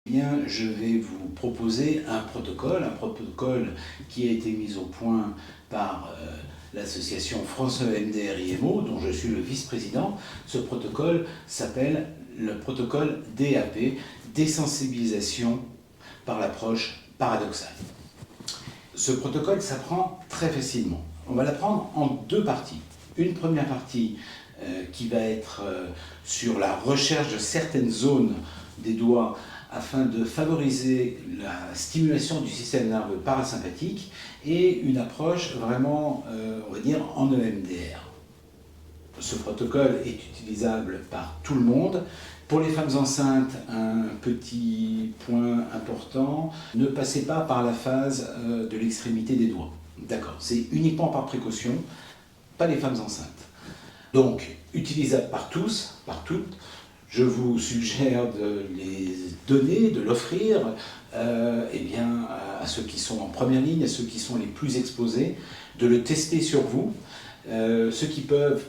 Bien, je vais vous proposer un protocole qui a été mis au point par l'association France EMDR IMO, dont je suis le vice-président. Ce protocole s'appelle le protocole DAP, désensibilisation par l'approche paradoxale. Ce protocole s'apprend très facilement. On va l'apprendre en deux parties. Une première partie qui va être sur la recherche de certaines zones des doigts afin de favoriser la stimulation du système nerveux parasympathique et une approche vraiment, on va dire, en EMDR. Ce protocole est utilisable par tout le monde. Pour les femmes enceintes, un petit point important, ne passez pas par la phase de l'extrémité des doigts. D'accord, c'est uniquement par précaution, pas les femmes enceintes. Donc, utilisable par tous, par toutes. Je vous suggère de les donner, de l'offrir à ceux qui sont en première ligne, à ceux qui sont les plus exposés, de le tester sur vous. Ceux qui peuvent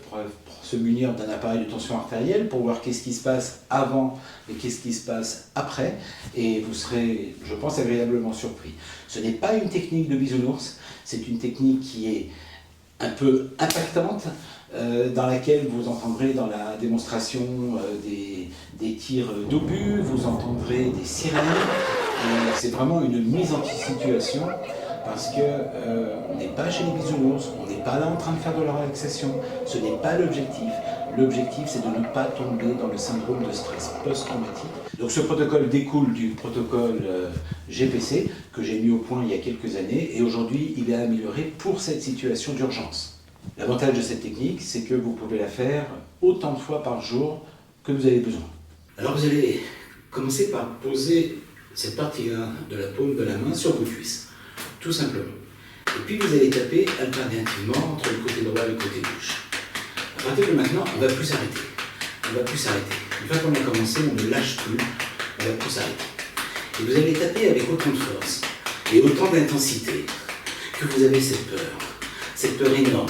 se munir d'un appareil de tension artérielle pour voir qu'est-ce qui se passe avant et qu'est-ce qui se passe après, et vous serez, je pense, agréablement surpris. Ce n'est pas une technique de bisounours, c'est une technique qui est un peu impactante, dans laquelle vous entendrez dans la démonstration des tirs d'obus, vous entendrez des sirènes. C'est vraiment une mise en situation parce qu'on n'est pas chez les bisounours, on n'est pas là en train de faire de la relaxation, ce n'est pas l'objectif. L'objectif, c'est de ne pas tomber dans le syndrome de stress post-traumatique. Donc ce protocole découle du protocole GPC que j'ai mis au point il y a quelques années et aujourd'hui il est amélioré pour cette situation d'urgence. L'avantage de cette technique, c'est que vous pouvez la faire autant de fois par jour que vous avez besoin. Alors vous allez commencer par poser cette partie-là de la paume de la main sur vos cuisses, tout simplement. Et puis vous allez taper alternativement entre le côté droit et le côté gauche. À partir de maintenant, on ne va plus s'arrêter. On ne va plus s'arrêter. Une fois qu'on a commencé, on ne lâche plus, on ne va plus s'arrêter. Et vous allez taper avec autant de force et autant d'intensité que vous avez cette peur énorme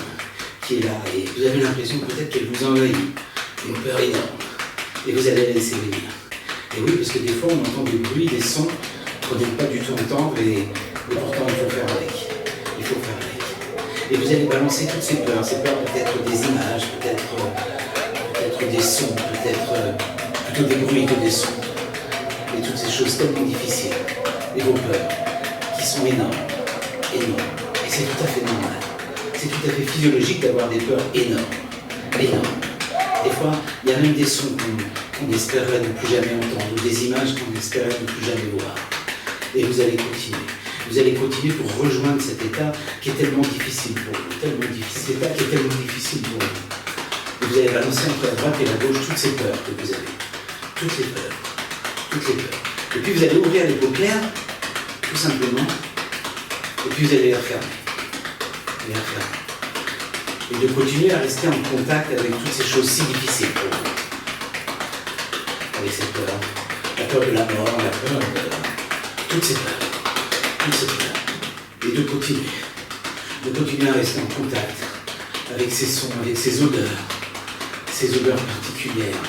qui est là, et vous avez l'impression peut-être qu'elle vous envahit, une peur énorme, et vous allez la laisser venir. Et oui, parce que des fois on entend des bruits, des sons qu'on n'aime pas du tout entendre, et pourtant il faut faire avec. Il faut faire avec. Et vous allez balancer toutes ces peurs peut-être des images, peut-être des sons, peut-être plutôt des bruits que des sons, et toutes ces choses tellement difficiles, et vos peurs, qui sont énormes, et c'est tout à fait normal. C'est tout à fait physiologique d'avoir des peurs énormes. Des fois, il y a même des sons qu'on espérait ne plus jamais entendre, ou des images qu'on espérait ne plus jamais voir. Et vous allez continuer. Vous allez continuer pour rejoindre cet état qui est tellement difficile pour vous, cet état qui est tellement difficile pour vous. Et vous allez balancer entre la droite et la gauche toutes ces peurs que vous avez. Toutes les peurs. Et puis vous allez ouvrir les paupières, tout simplement, et puis vous allez les refermer. Et de continuer à rester en contact avec toutes ces choses si difficiles pour vous. Avec cette peur, la peur de la mort, la peur de toutes ces peurs. Et de continuer à rester en contact avec ces sons, avec ces odeurs particulières,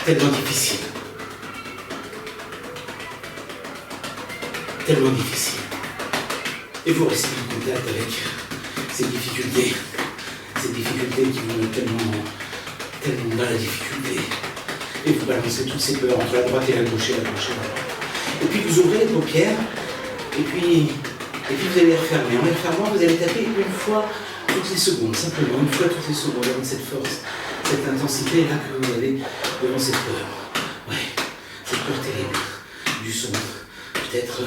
tellement difficiles. Et vous restez en contact avec ces difficultés qui vont être tellement dans la difficulté. Et vous balancez toutes ces peurs entre la droite et la gauche, Et puis vous ouvrez les paupières, et puis vous allez les refermer. En les refermant, vous allez taper une fois toutes les secondes, simplement, une fois toutes les secondes, avec cette force, cette intensité-là que vous avez devant cette peur. Ouais, cette peur terrible, du son, peut-être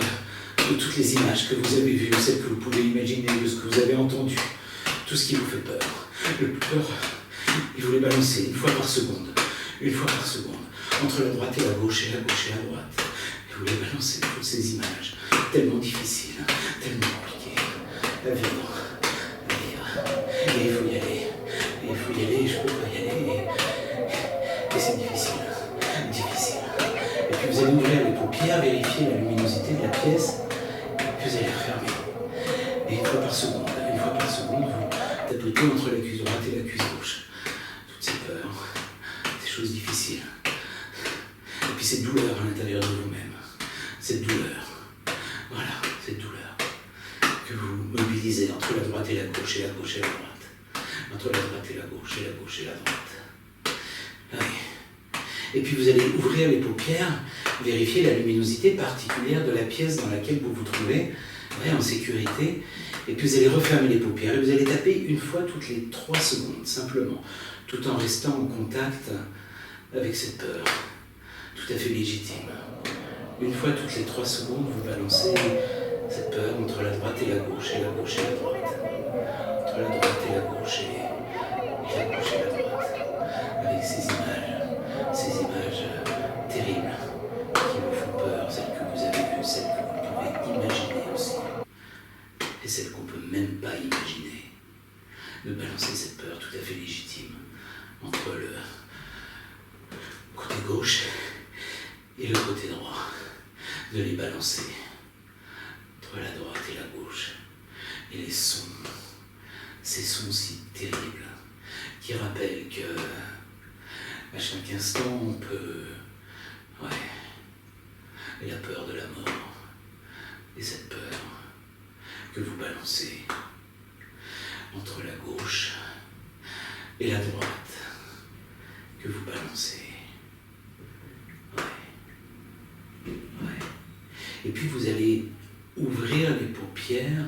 de toutes les images que vous avez vues, celles que vous pouvez imaginer, de ce que vous avez entendu, tout ce qui vous fait peur. Le plus peur, il faut les balancer une fois par seconde, entre la droite et la gauche, et la droite. Et vous les balancez toutes ces images, tellement difficiles, tellement compliquées, à vivre. Et il faut y aller, je peux pas y aller, et c'est difficile. Et puis vous allez ouvrir les paupières, vérifier la luminosité de la pièce, puis vous allez refermer. Et une fois par seconde, vous tapotez entre la cuisse droite et la cuisse gauche. Toutes ces peurs, ces choses difficiles. Et puis cette douleur à l'intérieur de vous-même. cette douleur. Voilà, cette douleur que vous mobilisez entre la droite et la gauche, et la gauche et la droite. Entre la droite et la gauche, et la gauche et la droite. Oui. Et puis vous allez ouvrir les paupières, vérifier la luminosité particulière de la pièce dans laquelle vous vous trouvez, ouais, en sécurité. Et puis vous allez refermer les paupières et vous allez taper une fois toutes les 3 secondes, simplement, tout en restant en contact avec cette peur, tout à fait légitime. Une fois toutes les 3 secondes, vous balancez cette peur entre la droite et la gauche, et la gauche et la droite. Entre la droite et la gauche, et la gauche et la droite. Avec ces images terribles qui vous font peur, celles que vous avez vues, celles que vous pouvez imaginer aussi. Et celles qu'on ne peut même pas imaginer. De balancer cette peur tout à fait légitime entre le côté gauche et le côté droit. De les balancer entre la droite et la gauche. Et les sons, ces sons si terribles, qui rappellent que à chaque instant on peut, et la peur de la mort, et cette peur que vous balancez entre la gauche et la droite, que vous balancez. Et puis vous allez ouvrir les paupières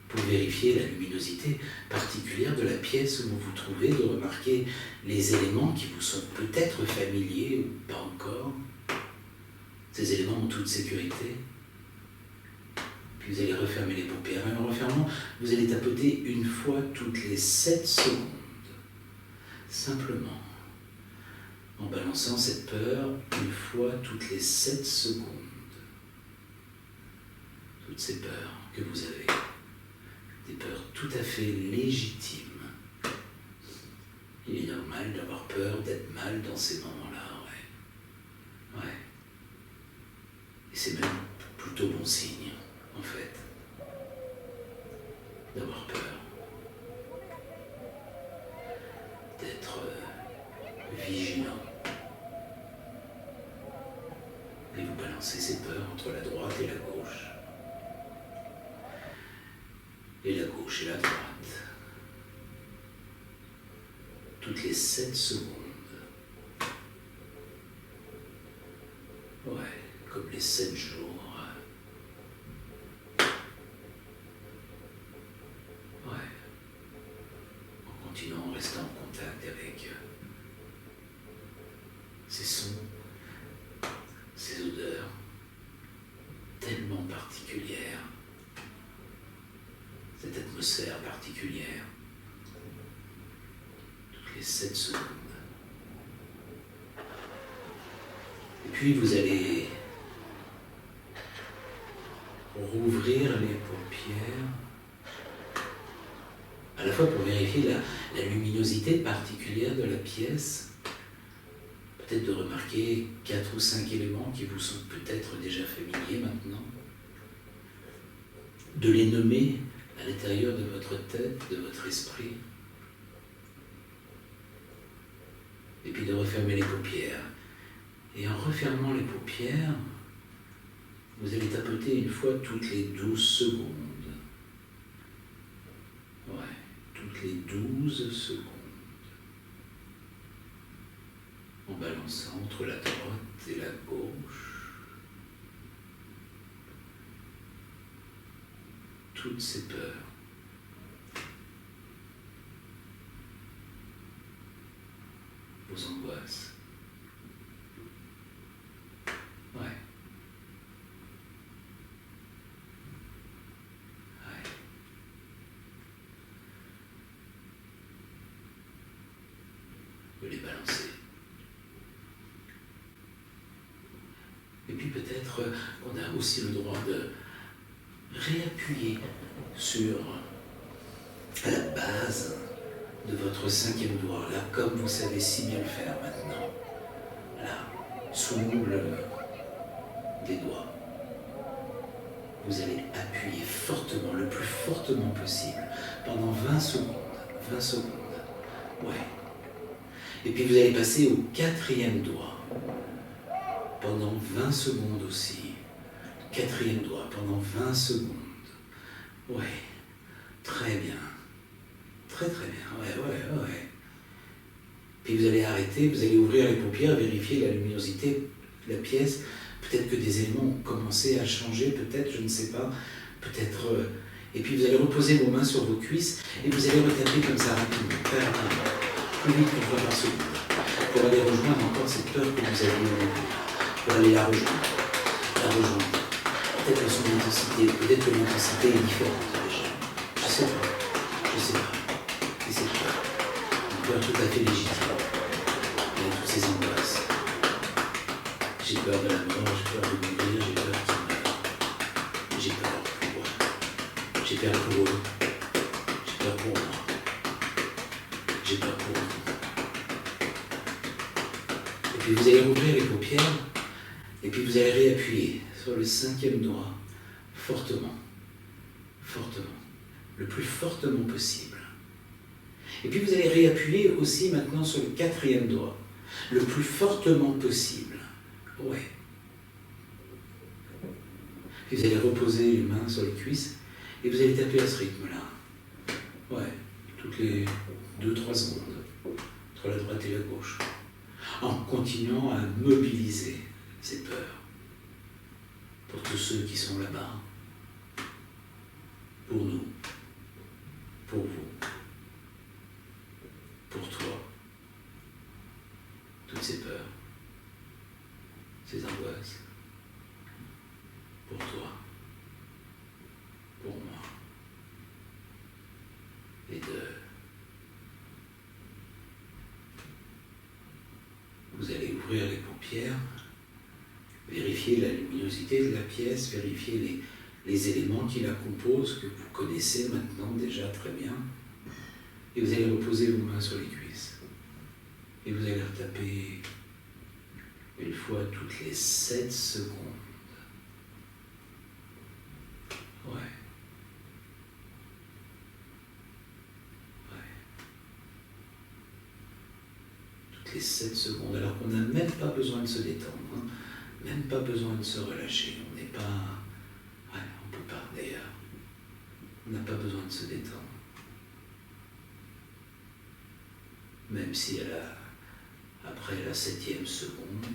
pour vérifier la luminosité particulière de la pièce où vous vous trouvez, de remarquer les éléments qui vous sont peut-être familiers ou pas encore. Ces éléments en toute sécurité. Puis vous allez refermer les paupières. Et en refermant, vous allez tapoter une fois toutes les 7 secondes. Simplement. En balançant cette peur une fois toutes les 7 secondes. Toutes ces peurs que vous avez, des peurs tout à fait légitimes. Il est normal d'avoir peur, d'être mal dans ces moments-là, ouais. Et c'est même plutôt bon signe, en fait, d'avoir peur, d'être vigilant. Et vous balancez ces peurs entre la droite et la gauche. Et la gauche et la droite. Toutes les 7 secondes. Ouais, comme les 7 jours. Ouais. En continuant, en restant en contact avec ces sons, ces odeurs tellement particulières. Cette atmosphère particulière, toutes les 7 secondes. Et puis vous allez rouvrir les paupières, à la fois pour vérifier la luminosité particulière de la pièce, peut-être de remarquer 4 ou 5 éléments qui vous sont peut-être déjà familiers maintenant, de les nommer à l'intérieur de votre tête, de votre esprit, et puis de refermer les paupières. Et en refermant les paupières, vous allez tapoter une fois toutes les 12 secondes. Ouais, toutes les 12 secondes. En balançant entre la droite et la gauche. Toutes ces peurs. Vos angoisses. Ouais. Vous les balancer. Et puis peut-être on a aussi le droit de réappuyer sur la base de votre 5e doigt, là, comme vous savez si bien le faire maintenant, là, sous l'ongle des doigts. Vous allez appuyer fortement, le plus fortement possible, pendant 20 secondes. 20 secondes, ouais. Et puis vous allez passer au 4e doigt, pendant 20 secondes aussi. quatrième doigt pendant 20 secondes. Ouais, très bien. Très très bien, ouais. Puis vous allez arrêter, vous allez ouvrir les paupières, vérifier la luminosité de la pièce. Peut-être que des éléments ont commencé à changer, peut-être, je ne sais pas. Peut-être... Et puis vous allez reposer vos mains sur vos cuisses et vous allez retaper comme ça rapidement, très rapidement, plus vite qu'une fois par seconde, pour aller rejoindre encore cette peur que vous aviez au début, pour aller la rejoindre. Peut-être que son intensité, peut-être que l'intensité est différente déjà. Je sais pas. Et c'est une peur tout à fait légitime. Il y a toutes ces angoisses. J'ai peur de la mort, j'ai peur de mourir, j'ai peur qu'il meure. J'ai peur. J'ai peur pour eux. J'ai peur pour moi. J'ai peur pour eux. Et puis vous allez rouvrir les paupières, et puis vous allez réappuyer sur le 5e doigt, fortement, le plus fortement possible. Et puis vous allez réappuyer aussi maintenant sur le 4e doigt, le plus fortement possible. Ouais. Et vous allez reposer les mains sur les cuisses, et vous allez taper à ce rythme-là. Ouais, toutes les 2-3 secondes, entre la droite et la gauche, en continuant à mobiliser ces peurs. Pour tous ceux qui sont là-bas, pour nous, pour vous, pour toi, toutes ces peurs, ces angoisses, pour toi, pour moi, et vous allez ouvrir les paupières, vérifier la luminosité de la pièce, vérifier les éléments qui la composent, que vous connaissez maintenant déjà très bien. Et vous allez reposer vos mains sur les cuisses. Et vous allez retaper une fois toutes les 7 secondes. Ouais. Toutes les 7 secondes, alors qu'on n'a même pas besoin de se détendre. Même pas besoin de se relâcher, on n'est pas... Ouais, on peut pas d'ailleurs. On n'a pas besoin de se détendre. Même si après la 7e seconde,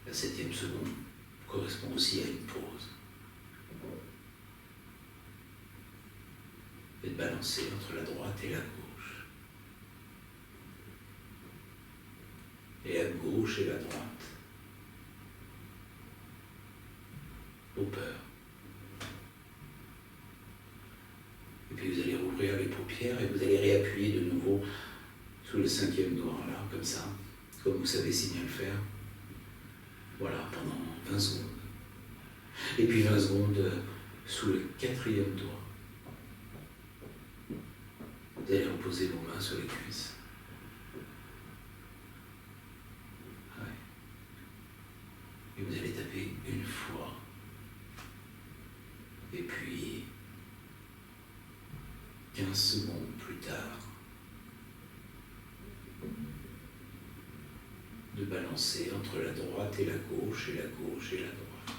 la 7e seconde correspond aussi à une pause. Et de balancer entre la droite et la gauche. Et à gauche et à droite, aux peurs. Et puis vous allez rouvrir les paupières et vous allez réappuyer de nouveau sous le 5e doigt, là, comme ça, comme vous savez si bien le faire. Voilà, pendant 20 secondes. Et puis 20 secondes sous le 4e doigt. Vous allez reposer vos mains sur les cuisses. Et vous allez taper une fois. Et puis, 15 secondes plus tard, de balancer entre la droite et la gauche, et la gauche et la droite.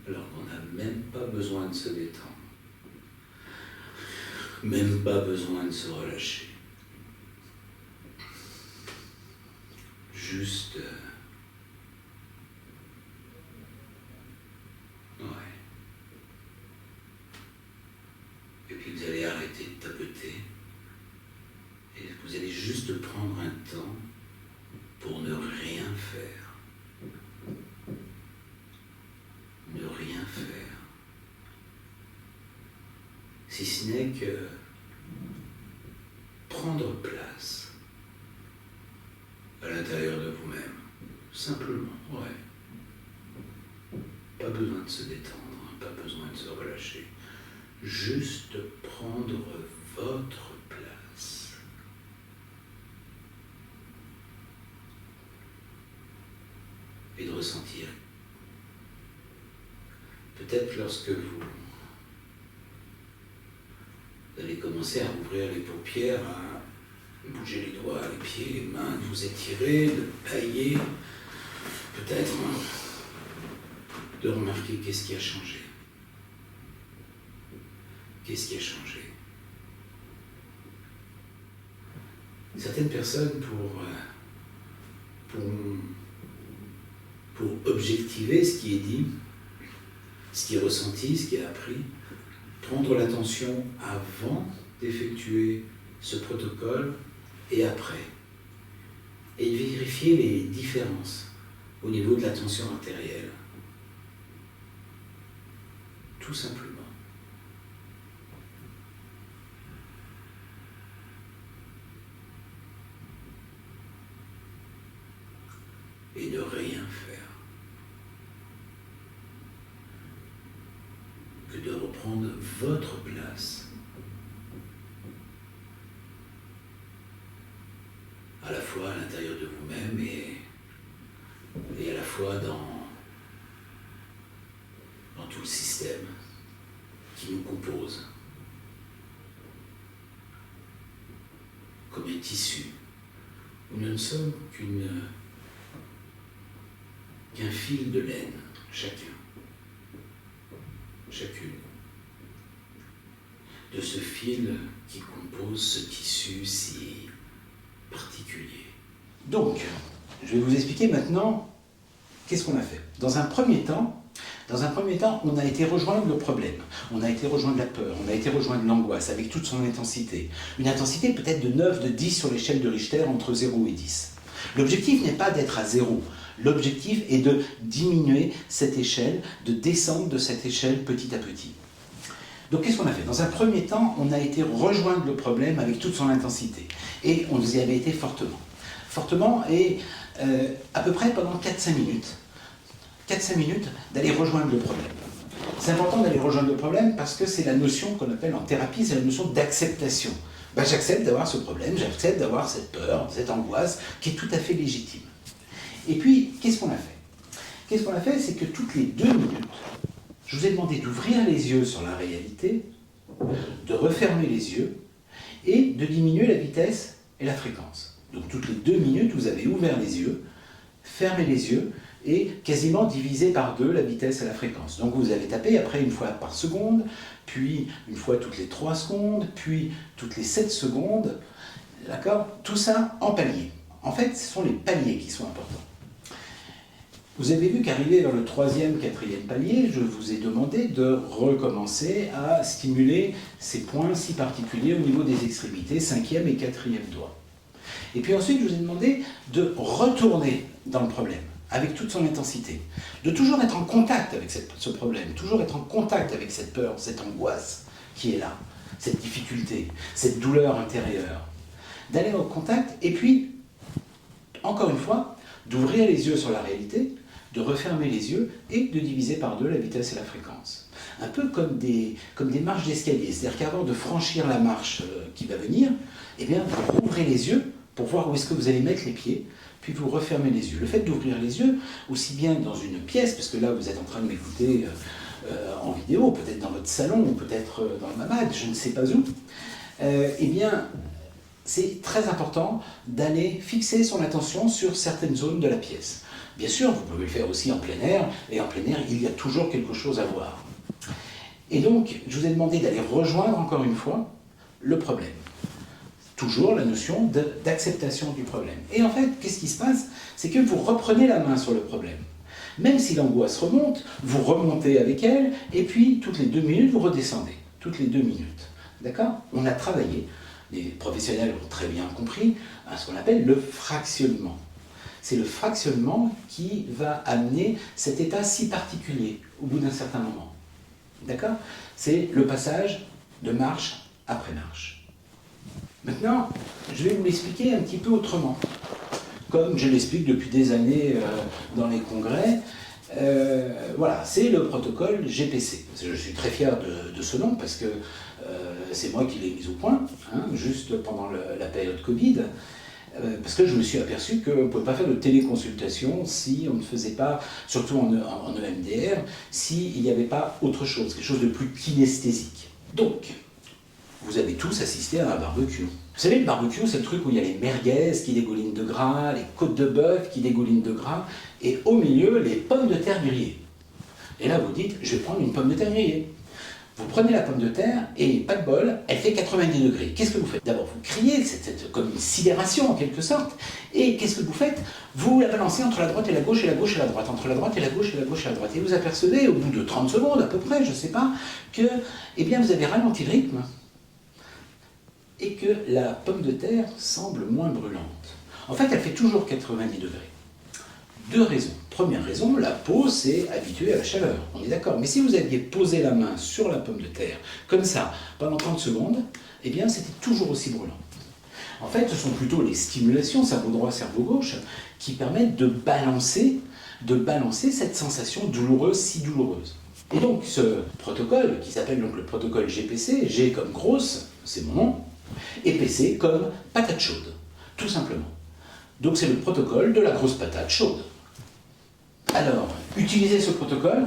Alors qu'on n'a même pas besoin de se détendre. Même pas besoin de se relâcher. Juste... Ouais. Et puis vous allez arrêter de tapoter. Et vous allez juste prendre un temps pour ne rien faire. Ne rien faire. Si ce n'est que prendre place à l'intérieur de vous-même. Simplement, ouais. Pas besoin de se détendre, pas besoin de se relâcher. Juste prendre votre place. Et de ressentir. Peut-être lorsque vous allez commencer à ouvrir les paupières, bouger les doigts, les pieds, les mains, de vous étirer, de bailler, peut-être de remarquer qu'est-ce qui a changé. Qu'est-ce qui a changé? Certaines personnes, pour objectiver ce qui est dit, ce qui est ressenti, ce qui est appris, prendre l'attention avant d'effectuer ce protocole et après. Et vérifier les différences au niveau de la tension artérielle. Tout simplement. Et de rien faire. Que de reprendre votre place. À la fois à l'intérieur de vous-même et à la fois dans tout le système qui nous compose. Comme un tissu où nous ne sommes qu'un fil de laine, chacune, de ce fil qui compose ce tissu si particulier. Donc, je vais vous expliquer maintenant qu'est-ce qu'on a fait. Dans un premier temps, on a été rejoindre le problème, on a été rejoindre la peur, on a été rejoindre l'angoisse avec toute son intensité. Une intensité peut-être de 9, de 10 sur l'échelle de Richter, entre 0 et 10. L'objectif n'est pas d'être à 0. L'objectif est de diminuer cette échelle, de descendre de cette échelle petit à petit. Donc qu'est-ce qu'on a fait? Dans un premier temps, on a été rejoindre le problème avec toute son intensité. Et on y avait été fortement. Fortement et à peu près pendant 4-5 minutes. 4-5 minutes d'aller rejoindre le problème. C'est important d'aller rejoindre le problème parce que c'est la notion qu'on appelle en thérapie, c'est la notion d'acceptation. J'accepte d'avoir ce problème, j'accepte d'avoir cette peur, cette angoisse qui est tout à fait légitime. Et puis, qu'est-ce qu'on a fait? Qu'est-ce qu'on a fait? C'est que toutes les 2 minutes, je vous ai demandé d'ouvrir les yeux sur la réalité, de refermer les yeux et de diminuer la vitesse et la fréquence. Donc toutes les 2 minutes, vous avez ouvert les yeux, fermé les yeux et quasiment divisé par 2 la vitesse et la fréquence. Donc vous avez tapé après une fois par seconde, puis une fois toutes les 3 secondes, puis toutes les 7 secondes, d'accord? Tout ça en palier. En fait, ce sont les paliers qui sont importants. Vous avez vu qu'arrivé vers le 3e, 4e palier, je vous ai demandé de recommencer à stimuler ces points si particuliers au niveau des extrémités, 5e et 4e doigt. Et puis ensuite, je vous ai demandé de retourner dans le problème, avec toute son intensité, de toujours être en contact avec ce problème, toujours être en contact avec cette peur, cette angoisse qui est là, cette difficulté, cette douleur intérieure, d'aller au contact et puis, encore une fois, d'ouvrir les yeux sur la réalité, de refermer les yeux et de diviser par 2 la vitesse et la fréquence. Un peu comme des marches d'escalier, c'est-à-dire qu'avant de franchir la marche qui va venir, eh bien, vous ouvrez les yeux pour voir où est-ce que vous allez mettre les pieds, puis vous refermez les yeux. Le fait d'ouvrir les yeux, aussi bien dans une pièce, parce que là vous êtes en train de m'écouter en vidéo, peut-être dans votre salon, ou peut-être dans le mamad, je ne sais pas où, eh bien, c'est très important d'aller fixer son attention sur certaines zones de la pièce. Bien sûr, vous pouvez le faire aussi en plein air, et en plein air, il y a toujours quelque chose à voir. Et donc, je vous ai demandé d'aller rejoindre, encore une fois, le problème. Toujours la notion d'acceptation du problème. Et en fait, qu'est-ce qui se passe? C'est que vous reprenez la main sur le problème. Même si l'angoisse remonte, vous remontez avec elle, et puis, toutes les 2 minutes, vous redescendez. Toutes les 2 minutes. D'accord? On a travaillé, les professionnels ont très bien compris, à ce qu'on appelle le fractionnement. C'est le fractionnement qui va amener cet état si particulier au bout d'un certain moment. D'accord? C'est le passage de marche après marche. Maintenant, je vais vous l'expliquer un petit peu autrement. Comme je l'explique depuis des années dans les congrès, voilà, c'est le protocole GPC. Je suis très fier de ce nom parce que c'est moi qui l'ai mis au point, hein, juste pendant la période Covid. Parce que je me suis aperçu qu'on ne pouvait pas faire de téléconsultation si on ne faisait pas, surtout en EMDR, s'il n'y avait pas autre chose, quelque chose de plus kinesthésique. Donc, vous avez tous assisté à un barbecue. Vous savez, le barbecue, c'est le truc où il y a les merguez qui dégoulinent de gras, les côtes de bœuf qui dégoulinent de gras, et au milieu, les pommes de terre grillées. Et là, vous dites, je vais prendre une pomme de terre grillée. Vous prenez la pomme de terre et, pas de bol, elle fait 90 degrés. Qu'est-ce que vous faites? D'abord, vous criez, c'est comme une sidération en quelque sorte. Et qu'est-ce que vous faites? Vous la balancez entre la droite et la gauche et la gauche et la droite, entre la droite et la gauche et la gauche et la droite. Et vous apercevez, au bout de 30 secondes à peu près, je ne sais pas, que eh bien, vous avez ralenti le rythme et que la pomme de terre semble moins brûlante. En fait, elle fait toujours 90 degrés. Deux raisons. Première raison, la peau s'est habituée à la chaleur, on est d'accord. Mais si vous aviez posé la main sur la pomme de terre, comme ça, pendant 30 secondes, eh bien c'était toujours aussi brûlant. En fait, ce sont plutôt les stimulations, cerveau droit, cerveau gauche, qui permettent de balancer cette sensation douloureuse, si douloureuse. Et donc ce protocole, qui s'appelle donc le protocole GPC, G comme grosse, c'est mon nom, et PC comme patate chaude, tout simplement. Donc c'est le protocole de la grosse patate chaude. Alors, utilisez ce protocole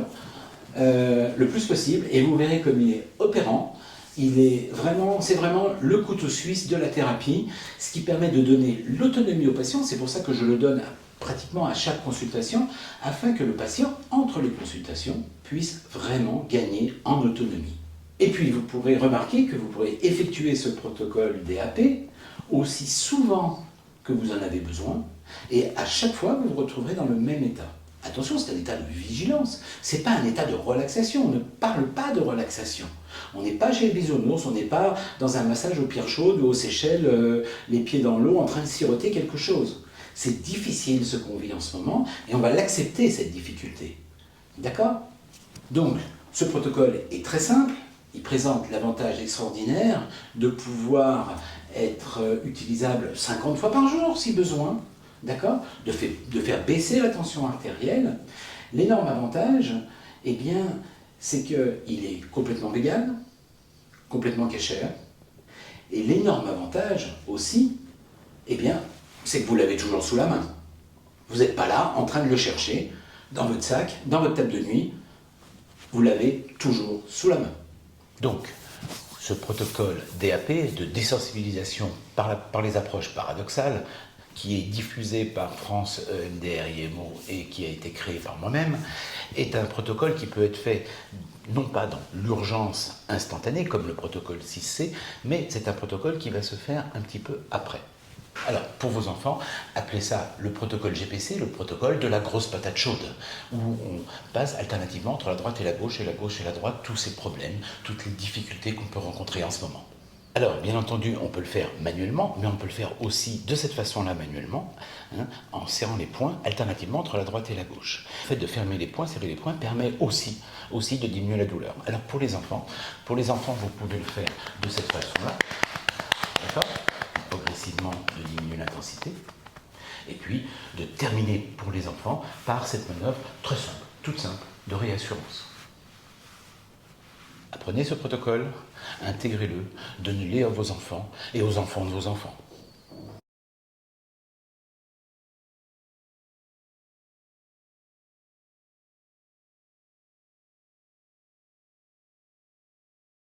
le plus possible et vous verrez comme il est opérant. C'est vraiment le couteau suisse de la thérapie, ce qui permet de donner l'autonomie au patient. C'est pour ça que je le donne pratiquement à chaque consultation, afin que le patient, entre les consultations, puisse vraiment gagner en autonomie. Et puis, vous pourrez remarquer que vous pourrez effectuer ce protocole DAP aussi souvent que vous en avez besoin, et à chaque fois, vous vous retrouverez dans le même état. Attention, c'est un état de vigilance, ce n'est pas un état de relaxation, on ne parle pas de relaxation. On n'est pas chez le bisounours, on n'est pas dans un massage aux pierres chaudes ou aux Seychelles, les pieds dans l'eau, en train de siroter quelque chose. C'est difficile ce qu'on vit en ce moment, et on va l'accepter, cette difficulté. D'accord? Donc, ce protocole est très simple, il présente l'avantage extraordinaire de pouvoir être utilisable 50 fois par jour, si besoin. D'accord? De faire baisser la tension artérielle. L'énorme avantage, eh bien, c'est qu'il est complètement vegan, complètement cachère. Et l'énorme avantage aussi, eh bien, c'est que vous l'avez toujours sous la main. Vous n'êtes pas là en train de le chercher dans votre sac, dans votre table de nuit. Vous l'avez toujours sous la main. Donc, ce protocole DAP de désensibilisation par les approches paradoxales, qui est diffusé par France EMDR IMO et qui a été créé par moi-même, est un protocole qui peut être fait non pas dans l'urgence instantanée comme le protocole 6C, mais c'est un protocole qui va se faire un petit peu après. Alors, pour vos enfants, appelez ça le protocole GPC, le protocole de la grosse patate chaude, où on passe alternativement entre la droite et la gauche, et la gauche et la droite, tous ces problèmes, toutes les difficultés qu'on peut rencontrer en ce moment. Alors, bien entendu, on peut le faire manuellement, mais on peut le faire aussi de cette façon-là manuellement, en serrant les poings alternativement entre la droite et la gauche. Le fait de serrer les poings permet aussi de diminuer la douleur. Alors, pour les enfants, vous pouvez le faire de cette façon-là, d'accord ? Progressivement de diminuer l'intensité, et puis de terminer pour les enfants par cette manœuvre très simple, toute simple, de réassurance. Apprenez ce protocole, intégrez-le, donnez-le à vos enfants et aux enfants de vos enfants.